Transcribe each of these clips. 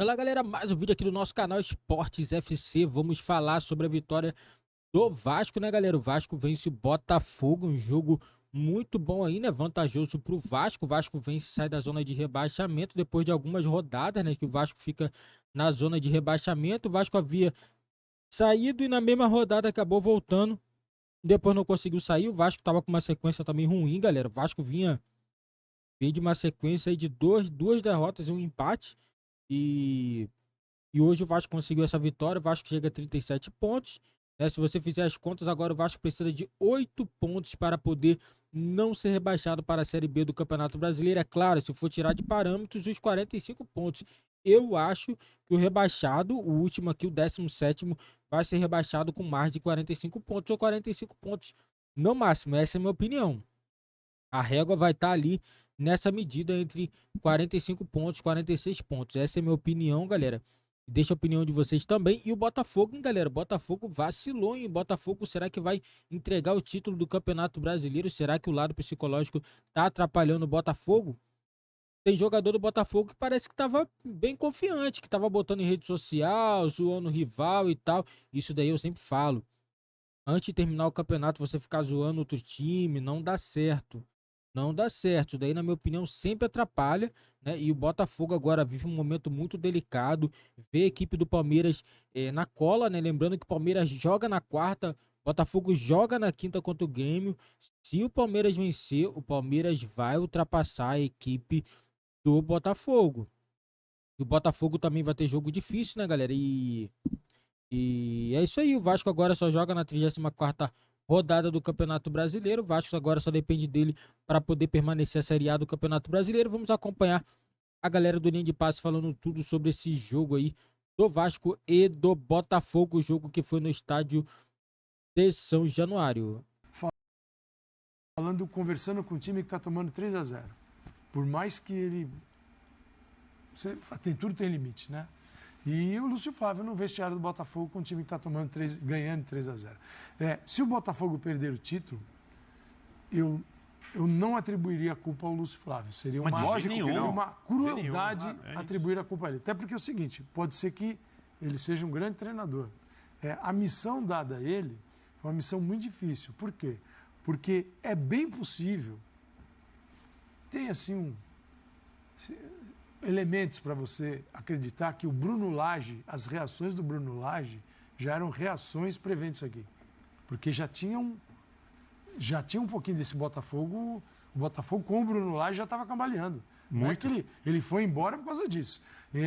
Olá, galera, mais um vídeo aqui do nosso canal Esportes FC. Vamos falar sobre a vitória do Vasco, né, galera? O Vasco vence o Botafogo, um jogo muito bom aí, né? Vantajoso pro Vasco. O Vasco vence e sai da zona de rebaixamento depois de algumas rodadas, né? Que o Vasco fica na zona de rebaixamento. O Vasco havia saído e na mesma rodada acabou voltando. Depois não conseguiu sair. O Vasco tava com uma sequência também ruim, galera. O Vasco veio de uma sequência aí de duas derrotas e um empate. E E hoje o Vasco conseguiu essa vitória. O Vasco chega a 37 pontos. Né? Se você fizer as contas, agora o Vasco precisa de 8 pontos para poder não ser rebaixado para a Série B do Campeonato Brasileiro. É claro, se for tirar de parâmetros, os 45 pontos. Eu acho que o rebaixado, o último aqui, o 17º, vai ser rebaixado com mais de 45 pontos ou 45 pontos no máximo. Essa é a minha opinião. A régua vai estar ali nessa medida entre 45 pontos e 46 pontos. Essa é a minha opinião, galera. Deixa a opinião de vocês também. E o Botafogo, hein, galera? O Botafogo vacilou, hein? O Botafogo, será que vai entregar o título do Campeonato Brasileiro? Será que o lado psicológico tá atrapalhando o Botafogo? Tem jogador do Botafogo que parece que tava bem confiante, que tava botando em rede social, zoando o rival e tal. Isso daí eu sempre falo. Antes de terminar o campeonato, você ficar zoando outro time, não dá certo. Não dá certo. Daí, na minha opinião, sempre atrapalha, né? E o Botafogo agora vive um momento muito delicado. Vê a equipe do Palmeiras na cola, né? Lembrando que o Palmeiras joga na quarta, Botafogo joga na quinta contra o Grêmio. Se o Palmeiras vencer, o Palmeiras vai ultrapassar a equipe do Botafogo. E o Botafogo também vai ter jogo difícil, né, galera? E é isso aí, o Vasco agora só joga na 34ª rodada do Campeonato Brasileiro. O Vasco agora só depende dele para poder permanecer a Série A do Campeonato Brasileiro. Vamos acompanhar a galera do Linha de Passe falando tudo sobre esse jogo aí do Vasco e do Botafogo, o jogo que foi no estádio de São Januário. Conversando com um time que está tomando 3-0. Por mais que ele... tudo tem limite, né? E o Lúcio Flávio no vestiário do Botafogo com um time que está ganhando 3-0. Se o Botafogo perder o título, eu não atribuiria a culpa ao Lúcio Flávio. Seria uma crueldade atribuir a culpa a ele. Até porque é o seguinte, pode ser que ele seja um grande treinador. A missão dada a ele foi uma missão muito difícil. Por quê? Porque é bem possível, tem assim elementos para você acreditar que o Bruno Lage, as reações do Bruno Lage já eram reações prevendo isso aqui. Porque já tinha um pouquinho desse Botafogo, o Botafogo com o Bruno Lage já estava cambaleando. Muito. Não é que ele foi embora por causa disso.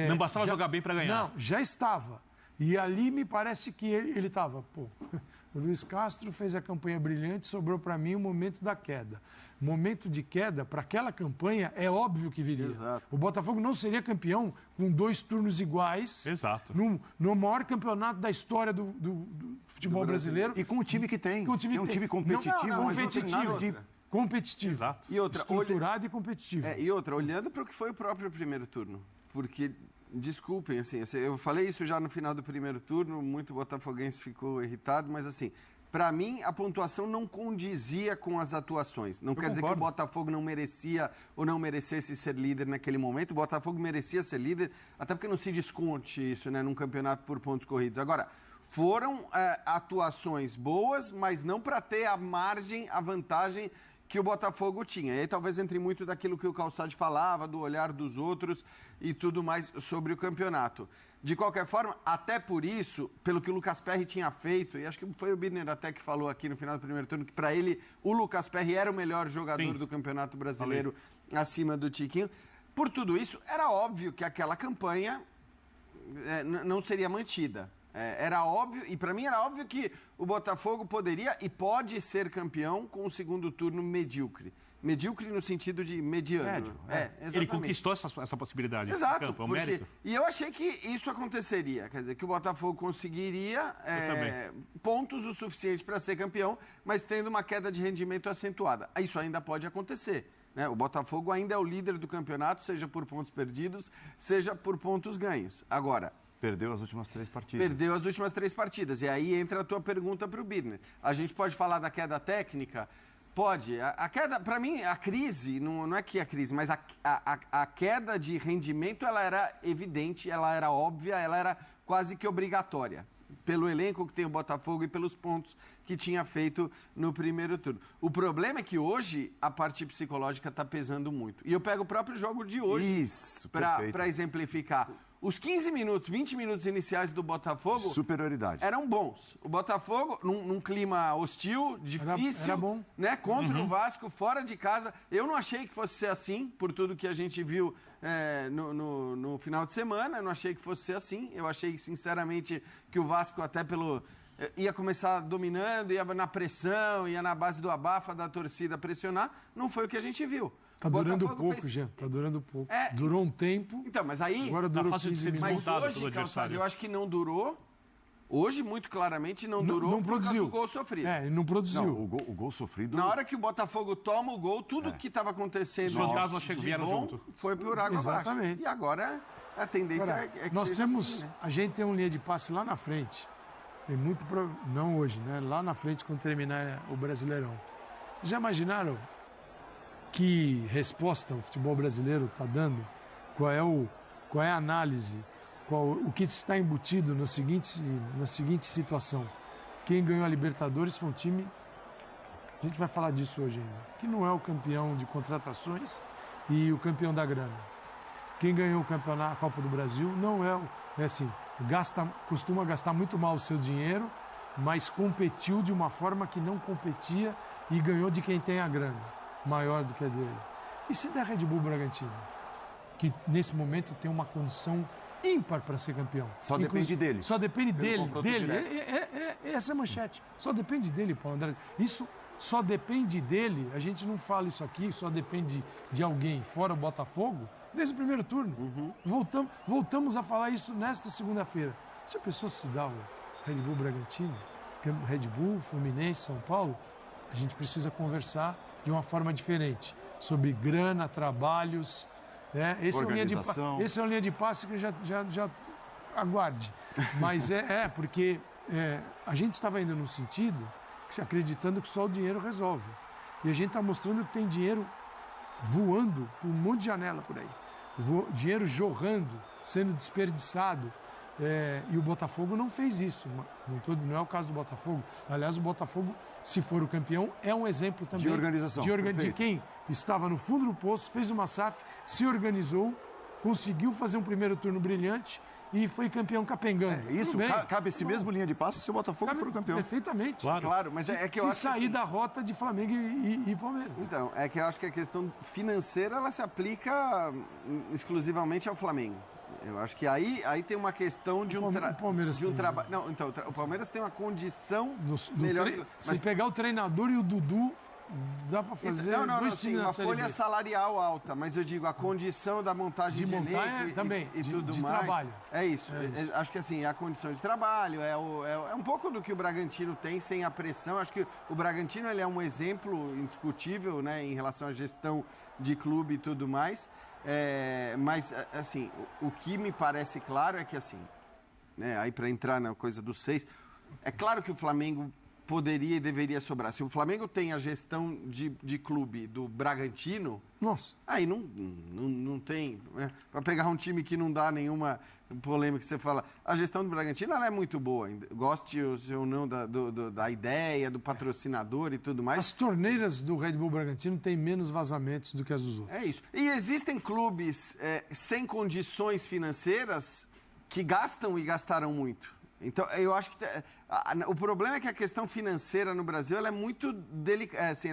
Não bastava jogar bem para ganhar. Não, já estava. E ali me parece que ele estava, o Luiz Castro fez a campanha brilhante, sobrou para mim o momento da queda. Momento de queda, para aquela campanha, é óbvio que viria. Exato. O Botafogo não seria campeão com 2 turnos iguais. Exato. No maior campeonato da história do futebol brasileiro. E com o time que tem. Com o time é um time competitivo, mas não tem nada de... Competitivo. Exato. E outra, estruturado e competitivo. Olhando para o que foi o próprio primeiro turno. Porque, desculpem, assim, eu falei isso já no final do primeiro turno, muito botafoguense ficou irritado, mas assim... Para mim, a pontuação não condizia com as atuações. Não quer dizer que o Botafogo não merecia ou não merecesse ser líder naquele momento. O Botafogo merecia ser líder, até porque não se desconte isso, né, num campeonato por pontos corridos. Agora, foram atuações boas, mas não para ter a margem, a vantagem que o Botafogo tinha. E aí talvez entre muito daquilo que o Calçade falava, do olhar dos outros e tudo mais sobre o campeonato. De qualquer forma, até por isso, pelo que o Lucas Perry tinha feito, e acho que foi o Birner até que falou aqui no final do primeiro turno, que para ele o Lucas Perry era o melhor jogador do Campeonato Brasileiro acima do Tiquinho. Por tudo isso, era óbvio que aquela campanha não seria mantida. Era óbvio, e para mim era óbvio que o Botafogo poderia e pode ser campeão com o segundo turno medíocre. Medíocre no sentido de mediano. Médio. Exatamente. Ele conquistou essa possibilidade. Exato. Campo, é um mérito. E eu achei que isso aconteceria. Quer dizer, que o Botafogo conseguiria pontos o suficiente para ser campeão, mas tendo uma queda de rendimento acentuada. Isso ainda pode acontecer. Né? O Botafogo ainda é o líder do campeonato, seja por pontos perdidos, seja por pontos ganhos. Agora... Perdeu as últimas 3 partidas. Perdeu as últimas 3 partidas. E aí entra a tua pergunta para o Birner. A gente pode falar da queda técnica... Pode. A queda, para mim, a crise, não é que a crise, mas a queda de rendimento, ela era evidente, ela era óbvia, ela era quase que obrigatória, pelo elenco que tem o Botafogo e pelos pontos que tinha feito no primeiro turno. O problema é que hoje a parte psicológica está pesando muito. E eu pego o próprio jogo de hoje para exemplificar. Os 15 minutos, 20 minutos iniciais do Botafogo... Superioridade. Eram bons. O Botafogo, num clima hostil, difícil, era bom. Né, contra o Vasco, fora de casa. Eu não achei que fosse ser assim, por tudo que a gente viu no final de semana. Eu não achei que fosse ser assim. Eu achei, sinceramente, que o Vasco até ia começar dominando, ia na pressão, ia na base do abafa da torcida pressionar. Não foi o que a gente viu. Tá durando pouco, Jean. Tá durando pouco. Durou um tempo. Então, mas aí... Agora durou 15 minutos. Mas hoje, Calçado, eu acho que não durou. Hoje, muito claramente, não durou não produziu. Por causa do gol sofrido. Ele não produziu. Não, o gol sofrido... Na hora que o Botafogo toma o gol, tudo que estava acontecendo... Os fantasmas vieram junto. Foi por água abaixo. Exatamente. E agora, a tendência é que nós seja temos... assim, né? A gente tem uma linha de passe lá na frente. Tem muito... Não hoje, né? Lá na frente, quando terminar o Brasileirão. Já imaginaram que resposta o futebol brasileiro está dando? Qual é a análise? O que está embutido na seguinte situação? Quem ganhou a Libertadores foi um time, a gente vai falar disso hoje ainda, que não é o campeão de contratações e o campeão da grana. Quem ganhou o campeonato, a Copa do Brasil, não é assim, costuma gastar muito mal o seu dinheiro, mas competiu de uma forma que não competia e ganhou de quem tem a grana maior do que a dele. E se der Red Bull Bragantino, que nesse momento tem uma condição ímpar para ser campeão? Só depende dele. Só depende dele. Essa é a manchete. Só depende dele, Paulo André. Isso só depende dele. A gente não fala isso aqui, só depende de alguém fora o Botafogo, desde o primeiro turno. Voltamos a falar isso nesta segunda-feira. Se a pessoa se dá o Red Bull Bragantino, Red Bull, Fluminense, São Paulo, a gente precisa conversar de uma forma diferente, sobre grana, trabalhos. Esse é uma linha de passe que já aguarde. Mas porque a gente estava indo num sentido, acreditando que só o dinheiro resolve. E a gente está mostrando que tem dinheiro voando por um monte de janela por aí. Dinheiro jorrando, sendo desperdiçado. E o Botafogo não fez isso. Não é o caso do Botafogo. Aliás, o Botafogo, se for o campeão, é um exemplo também de organização. De quem estava no fundo do poço, fez uma SAF, se organizou, conseguiu fazer um primeiro turno brilhante e foi campeão capengando. Isso cabe esse mesmo linha de passe se o Botafogo for o campeão. Perfeitamente. Claro, mas é que eu acho se sair assim, da rota de Flamengo e Palmeiras. Então, é que eu acho que a questão financeira ela se aplica exclusivamente ao Flamengo. Eu acho que aí tem uma questão de um trabalho. Não, então, o Palmeiras tem uma condição melhor. Se pegar o treinador e o Dudu, dá para fazer uma folha salarial alta, mas eu digo a condição da montagem de elenco também, e tudo de mais. Trabalho. É isso. Acho que assim, a condição de trabalho é um pouco do que o Bragantino tem sem a pressão. Acho que o Bragantino ele é um exemplo indiscutível, né, em relação à gestão de clube e tudo mais. Mas, assim, o que me parece claro é que, assim, né, aí para entrar na coisa dos 6, é claro que o Flamengo poderia e deveria sobrar. Se o Flamengo tem a gestão de clube do Bragantino, nossa, aí não tem... Né, para pegar um time que não dá nenhuma polêmica que você fala, a gestão do Bragantino ela é muito boa, goste ou não da ideia, do patrocinador e tudo mais. As torneiras do Red Bull Bragantino têm menos vazamentos do que as dos outros. É isso. E existem clubes sem condições financeiras que gastam e gastaram muito. Então, eu acho que o problema é que a questão financeira no Brasil ela é muito delicada, assim,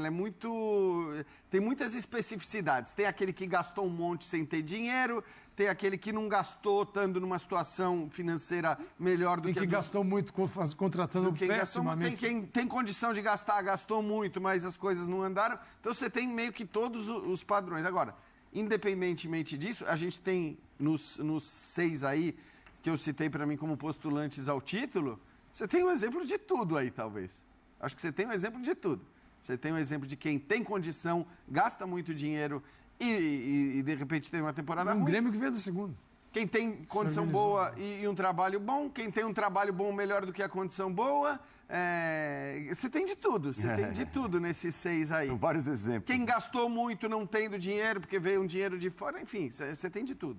tem muitas especificidades. Tem aquele que gastou um monte sem ter dinheiro, tem aquele que não gastou estando numa situação financeira melhor do que... Tem que gastou muito contratando pessimamente. Tem quem tem condição de gastar, gastou muito, mas as coisas não andaram. Então você tem meio que todos os padrões. Agora, independentemente disso, a gente tem nos 6 aí, que eu citei para mim como postulantes ao título, você tem um exemplo de tudo aí, talvez. Acho que você tem um exemplo de tudo. Você tem um exemplo de quem tem condição, gasta muito dinheiro e de repente tem uma temporada ruim. Um Grêmio que veio do segundo. Quem tem condição boa e um trabalho bom, quem tem um trabalho bom melhor do que a condição boa, você tem de tudo, você tem de tudo nesses 6 aí. São vários exemplos. Quem gastou muito não tendo dinheiro, porque veio um dinheiro de fora, enfim, você tem de tudo.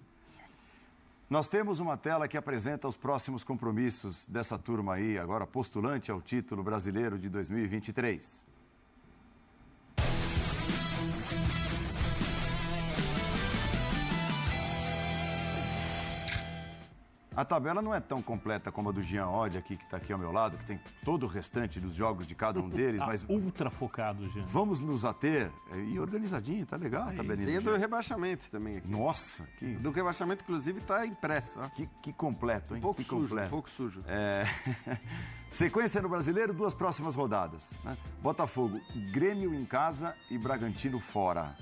Nós temos uma tela que apresenta os próximos compromissos dessa turma aí, agora postulante ao título brasileiro de 2023. A tabela não é tão completa como a do Jean Oddi aqui, que está aqui ao meu lado, que tem todo o restante dos jogos de cada um deles, mas Ultra focado, Jean. vamos nos ater, e organizadinho, tá legal a tabelinha. Tem do do Jean. rebaixamento também aqui. Nossa, Do rebaixamento, inclusive, está impresso. Ó. que completo, hein? Um pouco que sujo, completo. um pouco sujo. Sequência no Brasileiro, 2 próximas rodadas. Né? Botafogo, Grêmio em casa e Bragantino fora.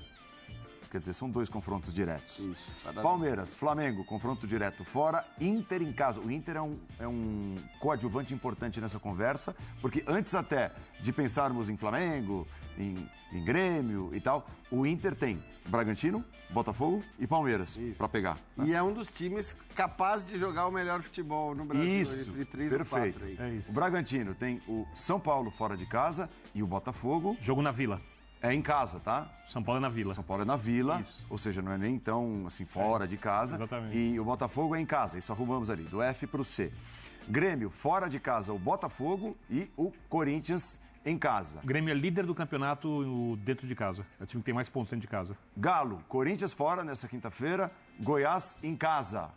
Quer dizer, são 2 confrontos diretos. Isso. Palmeiras, Flamengo, confronto direto fora. Inter em casa. O Inter é um coadjuvante importante nessa conversa, porque antes até de pensarmos em Flamengo, em Grêmio e tal, o Inter tem Bragantino, Botafogo e Palmeiras para pegar. Né? E é um dos times capazes de jogar o melhor futebol no Brasil. Isso, entre 3 perfeito. ou 4 aí. O Bragantino tem o São Paulo fora de casa e o Botafogo Jogo na Vila. é em casa, tá? São Paulo é na Vila. São Paulo é na Vila, Isso. ou seja, não é nem tão assim fora de casa. Exatamente. E o Botafogo é em casa, isso arrumamos ali, do F para o C. Grêmio fora de casa, o Botafogo e o Corinthians em casa. O Grêmio é líder do campeonato dentro de casa. É o time que tem mais pontos dentro de casa. Galo, Corinthians fora nessa quinta-feira, Goiás em casa.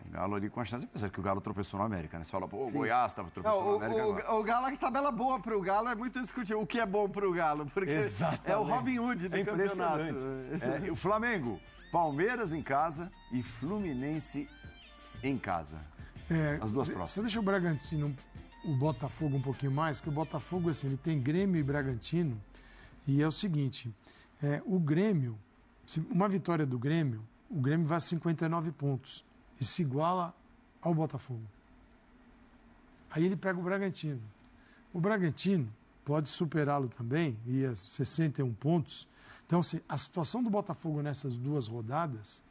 O Galo ali com a chance, apesar que o Galo tropeçou no América, né? Você fala, pô, o Goiás estava tropeçando no América agora. O Galo, a tabela boa pro Galo é muito discutível. O que é bom pro Galo? Porque Exatamente. é o Robin Hood do campeonato. O Flamengo, Palmeiras em casa e Fluminense em casa. As duas próximas. Você deixa o Bragantino, o Botafogo um pouquinho mais, que o Botafogo, assim, ele tem Grêmio e Bragantino, e é o seguinte, o Grêmio, uma vitória do Grêmio, o Grêmio vai a 59 pontos e se iguala ao Botafogo. Aí ele pega o Bragantino. O Bragantino pode superá-lo também, e a 61 pontos. Então, assim, a situação do Botafogo nessas 2 rodadas,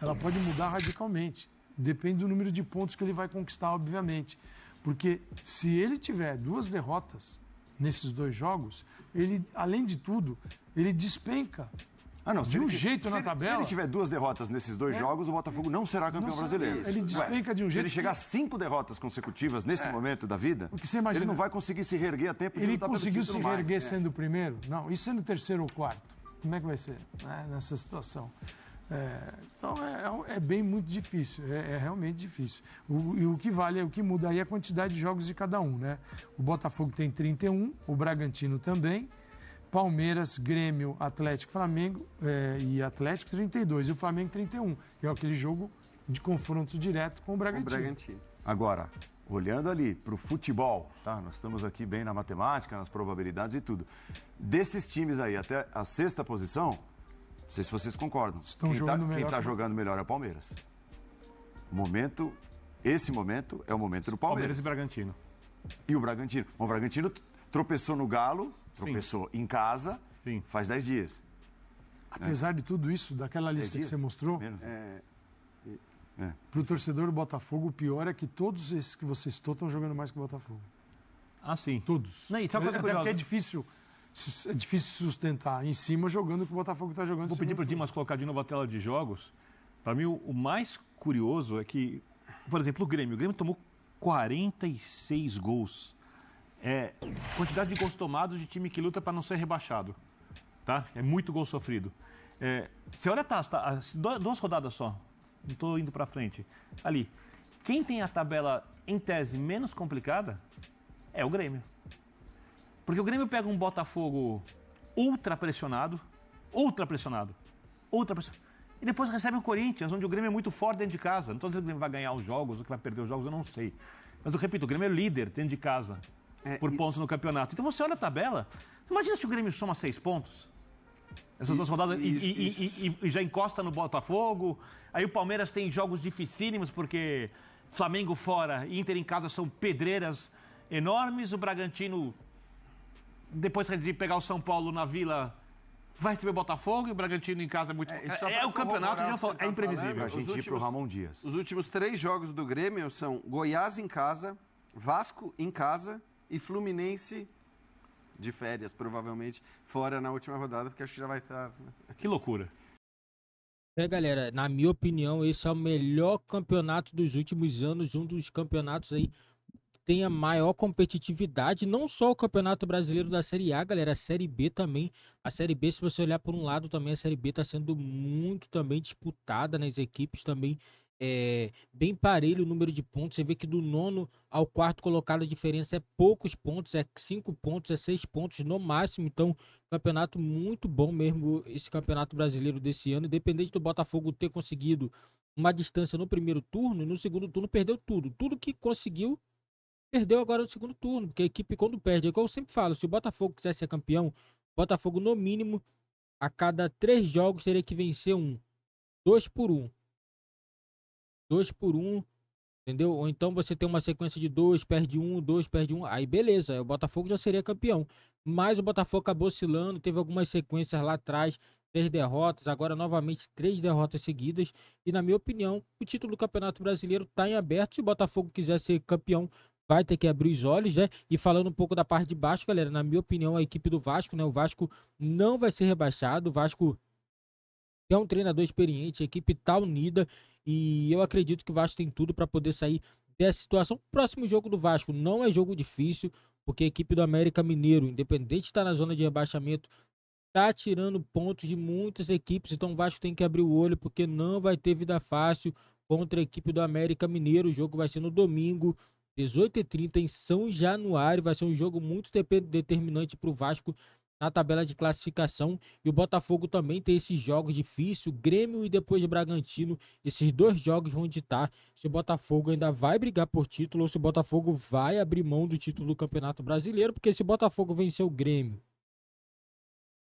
ela pode mudar radicalmente. Depende do número de pontos que ele vai conquistar, obviamente. Porque se ele tiver 2 derrotas nesses 2 jogos, ele, além de tudo, ele despenca. Se de um ele- jeito se na ele- tabela. Se ele tiver 2 derrotas nesses 2 jogos, o Botafogo não será campeão Não será. brasileiro. Ele despenca de um Se jeito ele chegar a 5 derrotas consecutivas nesse momento da vida, Porque você imagina- ele não vai conseguir se reerguer a tempo de Ele lutar pelo conseguiu se título mais. reerguer sendo o primeiro? Não. E sendo o terceiro ou quarto? Como é que vai ser, né, nessa situação? Então é bem muito difícil, é realmente difícil. E o que vale, o que muda aí é a quantidade de jogos de cada um, né? O Botafogo tem 31, o Bragantino também, Palmeiras, Grêmio, Atlético, Flamengo e Atlético 32 e o Flamengo 31, que é aquele jogo de confronto direto com o Bragantino. Agora, olhando ali para o futebol, tá? Nós estamos aqui bem na matemática, nas probabilidades e tudo. Desses times aí até a 6ª posição, não sei se vocês concordam. Estão jogando melhor Quem está que o- jogando melhor é o Palmeiras. Esse momento é o momento do Palmeiras Palmeiras. e Bragantino. E o Bragantino. O Bragantino tropeçou no Galo, tropeçou em casa, Sim. faz 10 dias. Apesar de tudo isso, daquela lista que dias? você mostrou, Menos. para o torcedor do Botafogo, o pior é que todos esses que você citou estão jogando mais que o Botafogo. Ah, sim. Todos. Não, e sabe uma coisa Até curiosa? porque é difícil sustentar em cima jogando o que o Botafogo está jogando. Vou pedir para o Dimas colocar de novo a tela de jogos. Para mim, o mais curioso é que, por exemplo, o Grêmio tomou 46 gols. Quantidade de gols tomados de time que luta para não ser rebaixado. Tá? É muito gol sofrido. Você olha as 2 rodadas só. Não estou indo para frente. Ali. Quem tem a tabela, em tese, menos complicada é o Grêmio. Porque o Grêmio pega um Botafogo ultra pressionado, e depois recebe o Corinthians, onde o Grêmio é muito forte dentro de casa. Não estou dizendo que o Grêmio vai ganhar os jogos ou que vai perder os jogos, eu não sei. Mas eu repito, o Grêmio é líder dentro de casa, por pontos no campeonato. Então você olha a tabela, imagina se o Grêmio soma 6 pontos. Essas 2 rodadas e já encosta no Botafogo. Aí o Palmeiras tem jogos dificílimos, porque Flamengo fora e Inter em casa são pedreiras enormes. O Bragantino, depois de pegar o São Paulo na Vila, vai receber o Botafogo e o Bragantino em casa é muito... E só pra o campeonato, corroborar já o que falou, você é tá imprevisível. Pra falando, gente ir pro Ramon Dias. Os últimos 3 jogos do Grêmio são Goiás em casa, Vasco em casa e Fluminense de férias, provavelmente, fora na última rodada, porque acho que já vai estar... Que loucura. Galera, na minha opinião, esse é o melhor campeonato dos últimos anos, um dos campeonatos aí que tem a maior competitividade, não só o Campeonato Brasileiro da Série A, galera, a Série B também. A Série B, se você olhar por um lado também, a Série B está sendo muito também disputada nas equipes também, bem parelho o número de pontos. Você vê que do 9º ao 4º colocado a diferença é poucos pontos, é 5 pontos, é 6 pontos no máximo. Então, campeonato muito bom mesmo esse Campeonato Brasileiro desse ano, independente do Botafogo ter conseguido uma distância no primeiro turno, no segundo turno perdeu tudo que conseguiu, perdeu agora no segundo turno, porque a equipe quando perde, é igual eu sempre falo, se o Botafogo quiser ser campeão, o Botafogo no mínimo, a cada 3 jogos teria que vencer 2 por 1, entendeu? Ou então você tem uma sequência de 2, perde 1, aí beleza, o Botafogo já seria campeão. Mas o Botafogo acabou oscilando, teve algumas sequências lá atrás, 3 derrotas, agora novamente 3 derrotas seguidas. E na minha opinião, o título do Campeonato Brasileiro está em aberto. Se o Botafogo quiser ser campeão, vai ter que abrir os olhos, né? E falando um pouco da parte de baixo, galera, na minha opinião, a equipe do Vasco, né? O Vasco não vai ser rebaixado, o Vasco é um treinador experiente, a equipe tá unida e eu acredito que o Vasco tem tudo para poder sair dessa situação. O próximo jogo do Vasco não é jogo difícil, porque a equipe do América Mineiro, independente de estar na zona de rebaixamento, tá tirando pontos de muitas equipes, então o Vasco tem que abrir o olho, porque não vai ter vida fácil contra a equipe do América Mineiro. O jogo vai ser no domingo, 18h30, em São Januário. Vai ser um jogo muito determinante para o Vasco na tabela de classificação. E o Botafogo também tem esses jogos difíceis, Grêmio e depois de Bragantino. Esses 2 jogos vão ditar se o Botafogo ainda vai brigar por título ou se o Botafogo vai abrir mão do título do Campeonato Brasileiro, porque se o Botafogo vencer o Grêmio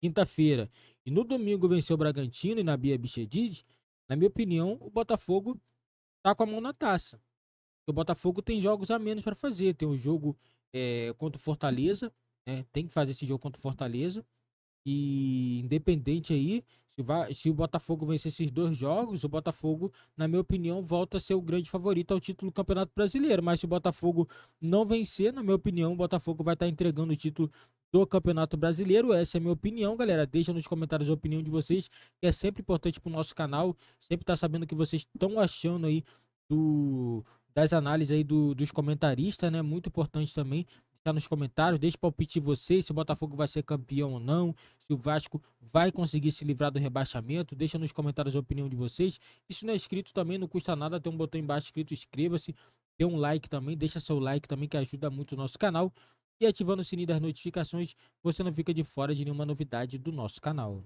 quinta-feira e no domingo vencer o Bragantino e na Bia Bichedid, na minha opinião, o Botafogo tá com a mão na taça. O Botafogo tem jogos a menos para fazer. Tem o jogo contra o Fortaleza, né? Tem que fazer esse jogo contra o Fortaleza. E independente aí, se o Botafogo vencer esses 2 jogos, o Botafogo, na minha opinião, volta a ser o grande favorito ao título do Campeonato Brasileiro. Mas se o Botafogo não vencer, na minha opinião, o Botafogo vai estar entregando o título do Campeonato Brasileiro. Essa é a minha opinião, galera. Deixa nos comentários a opinião de vocês, que é sempre importante pro nosso canal. Sempre tá sabendo o que vocês estão achando aí das análises aí dos comentaristas, né? Muito importante também. Deixar nos comentários, deixe palpite de vocês, se o Botafogo vai ser campeão ou não, se o Vasco vai conseguir se livrar do rebaixamento. Deixa nos comentários a opinião de vocês. E se não é inscrito também, não custa nada, tem um botão embaixo escrito inscreva-se, dê um like também, deixa seu like também, que ajuda muito o nosso canal. E ativando o sininho das notificações, você não fica de fora de nenhuma novidade do nosso canal.